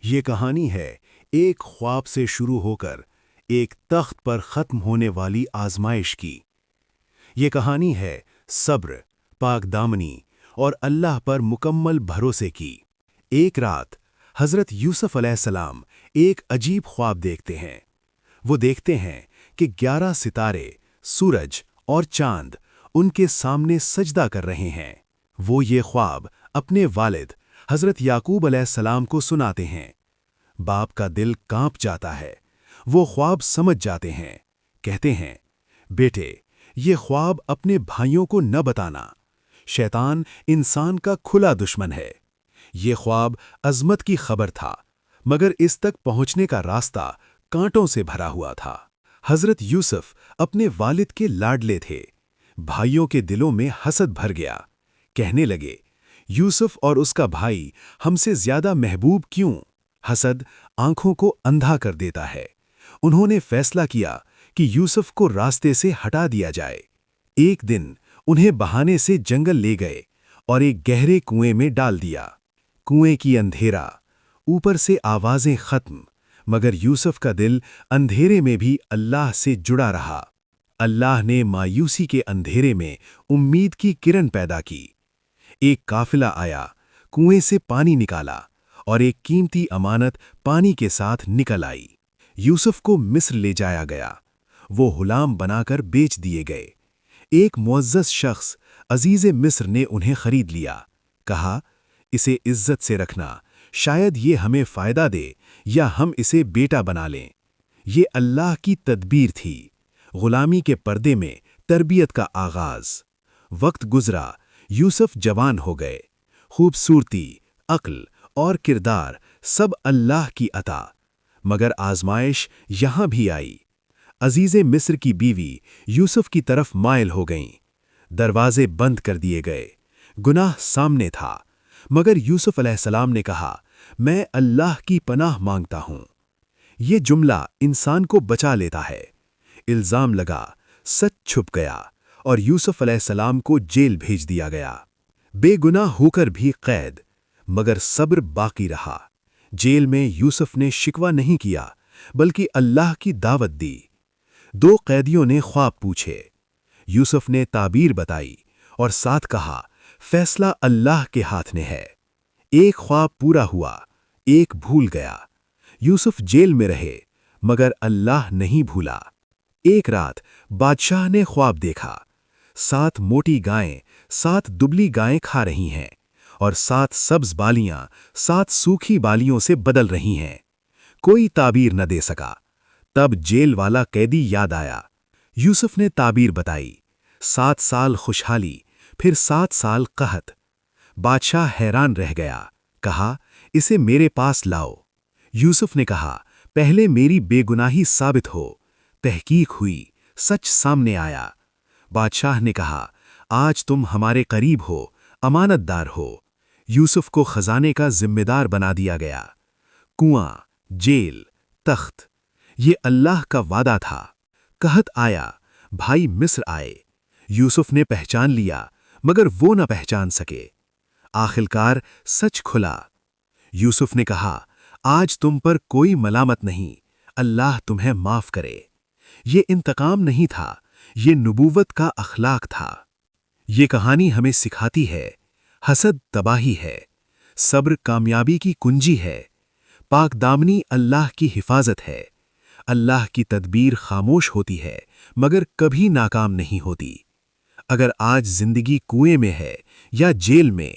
یہ کہانی ہے ایک خواب سے شروع ہو کر ایک تخت پر ختم ہونے والی آزمائش کی۔ یہ کہانی ہے صبر، پاک دامنی اور اللہ پر مکمل بھروسے کی۔ ایک رات حضرت یوسف علیہ السلام ایک عجیب خواب دیکھتے ہیں۔ وہ دیکھتے ہیں کہ 11 ستارے، سورج اور چاند ان کے سامنے سجدہ کر رہے ہیں۔ وہ یہ خواب اپنے والد حضرت یعقوب علیہ السلام کو سناتے ہیں۔ باپ کا دل کانپ جاتا ہے۔ وہ خواب سمجھ جاتے ہیں۔ کہتے ہیں، بیٹے، یہ خواب اپنے بھائیوں کو نہ بتانا۔ شیطان انسان کا کھلا دشمن ہے۔ یہ خواب عظمت کی خبر تھا، مگر اس تک پہنچنے کا راستہ کانٹوں سے بھرا ہوا تھا۔ حضرت یوسف اپنے والد کے لاڈلے تھے۔ بھائیوں کے دلوں میں حسد بھر گیا۔ کہنے لگے، یوسف اور اس کا بھائی ہم سے زیادہ محبوب کیوں؟ حسد آنکھوں کو اندھا کر دیتا ہے۔ انہوں نے فیصلہ کیا کہ یوسف کو راستے سے ہٹا دیا جائے۔ ایک دن انہیں بہانے سے جنگل لے گئے اور ایک گہرے کنویں میں ڈال دیا۔ کنویں کی اندھیرا، اوپر سے آوازیں ختم، مگر یوسف کا دل اندھیرے میں بھی اللہ سے جڑا رہا۔ اللہ نے مایوسی کے اندھیرے میں امید کی کرن پیدا کی۔ ایک قافلہ آیا، کنویں سے پانی نکالا اور ایک قیمتی امانت پانی کے ساتھ نکل آئی۔ یوسف کو مصر لے جایا گیا۔ وہ غلام بنا کر بیچ دیے گئے۔ ایک معزز شخص عزیز مصر نے انہیں خرید لیا۔ کہا، اسے عزت سے رکھنا، شاید یہ ہمیں فائدہ دے یا ہم اسے بیٹا بنا لیں۔ یہ اللہ کی تدبیر تھی۔ غلامی کے پردے میں تربیت کا آغاز۔ وقت گزرا، یوسف جوان ہو گئے۔ خوبصورتی، عقل اور کردار سب اللہ کی عطا، مگر آزمائش یہاں بھی آئی۔ عزیز مصر کی بیوی یوسف کی طرف مائل ہو گئیں۔ دروازے بند کر دیے گئے۔ گناہ سامنے تھا، مگر یوسف علیہ السلام نے کہا، میں اللہ کی پناہ مانگتا ہوں۔ یہ جملہ انسان کو بچا لیتا ہے۔ الزام لگا، سچ چھپ گیا اور یوسف علیہ السلام کو جیل بھیج دیا گیا۔ بے گناہ ہو کر بھی قید، مگر صبر باقی رہا۔ جیل میں یوسف نے شکوہ نہیں کیا، بلکہ اللہ کی دعوت دی۔ 2 قیدیوں نے خواب پوچھے۔ یوسف نے تعبیر بتائی اور ساتھ کہا، فیصلہ اللہ کے ہاتھ میں ہے۔ ایک خواب پورا ہوا، ایک بھول گیا۔ یوسف جیل میں رہے، مگر اللہ نہیں بھولا۔ ایک رات بادشاہ نے خواب دیکھا۔ 7 موٹی گائیں 7 دبلی گائیں کھا رہی ہیں، اور 7 سبز بالیاں 7 سوکھی بالیوں سے بدل رہی ہیں۔ کوئی تعبیر نہ دے سکا۔ تب جیل والا قیدی یاد آیا۔ یوسف نے تعبیر بتائی، 7 سال خوشحالی، پھر 7 سال قحط۔ بادشاہ حیران رہ گیا، کہا، اسے میرے پاس لاؤ۔ یوسف نے کہا، پہلے میری بے گناہی ثابت ہو۔ تحقیق ہوئی، سچ سامنے آیا۔ بادشاہ نے کہا، آج تم ہمارے قریب ہو، امانت دار ہو۔ یوسف کو خزانے کا ذمہ دار بنا دیا گیا۔ کنواں، جیل، تخت، یہ اللہ کا وعدہ تھا۔ قحط آیا، بھائی مصر آئے۔ یوسف نے پہچان لیا، مگر وہ نہ پہچان سکے۔ آخرکار سچ کھلا۔ یوسف نے کہا، آج تم پر کوئی ملامت نہیں، اللہ تمہیں معاف کرے۔ یہ انتقام نہیں تھا، یہ نبوت کا اخلاق تھا۔ یہ کہانی ہمیں سکھاتی ہے، حسد تباہی ہے، صبر کامیابی کی کنجی ہے، پاک دامنی اللہ کی حفاظت ہے۔ اللہ کی تدبیر خاموش ہوتی ہے، مگر کبھی ناکام نہیں ہوتی۔ اگر آج زندگی کنویں میں ہے یا جیل میں،